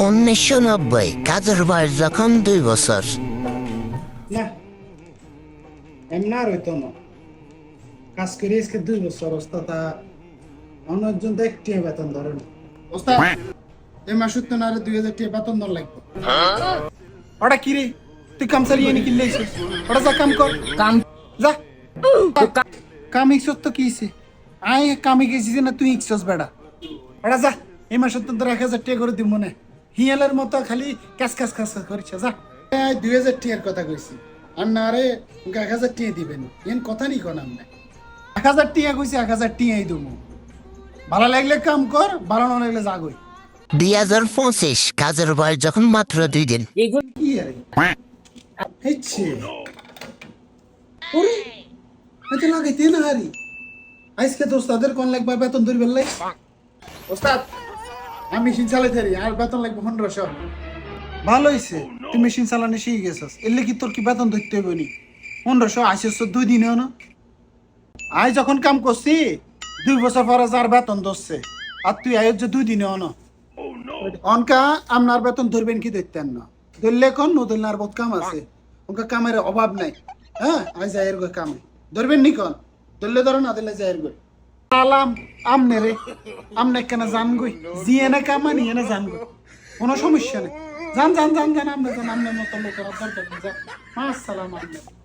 1990 কাজের বয়স যখন 2 বছর। না এমন আর হইতো না। কাজ করে আজকে 2 বছর ওস্তাদ অন্যজন তো একটি বেতন ধরে না। ওস্তাদ এই মাসে তো না 2000 টাকা বেতন ধর লাগবে। ওটা কি রে, তুই কাম চালিয়ে নি কিনলে ওটা যা কাম কর, কাম যা কাম ইচ্ছস তো কিছে আই কামে গেছিস না তুই ইচ্ছস বেড়া। ওটা যা এই মাসে তো 1000 টাকা করে দিব মনে হিয়ালের মতো খালি ক্যাস ক্যাস ক্যাস করিস। যা 2000 টাকার কথা কইছি আর না রে 1000 টাকা দিবেন এন কথা নি কোন আমনে 1000 টাকা কইছি 1000 টাকাই দেবো। ভালো লাগলে কাম কর, ভালো না লাগলে জাগই। 2025 কাজের বয়স যখন মাত্র 2 দিন। এগুলো কি আরে হেচ্ছে ওরে এত লাগাইতে না হারি আজকে তো ওস্তাদের কোন লাগবে বেতন ধরবে লাই। ওস্তাদ আমি মেশিন চালাইতে পারি আর বেতন লাগবে 1500। ভালো হইছে তুই মেশিন চালানো শিখে গেছস, এলে কি তোর কি বেতন ধরতে হইব নি? 1500 আসিস 2 দিনেও না। আই যখন কাম করছি 2 বছর পরে যার বেতন ধরছে আর তুই আয় যে 2 দিনেও না। অনকা আপনার বেতন ধরবেন কি ধরতেন না, ধরলে কোন নতুন আর বহুত কাম আছে, ওনকা কামের অভাব নাই। হ্যাঁ আই যাই এর কামে ধরবেন নি কোন, ধরলে ধরো না দিলে যাই এর সালাম আমনে রে আমনে কেন জান গই জিয়ে না কামানি এনে জান গই কোনো সমস্যা নেই। জান জান জান জান আমনে জান আমনে মতো লোকের দরকার নেই। যা আসসালাম আলাইকুম।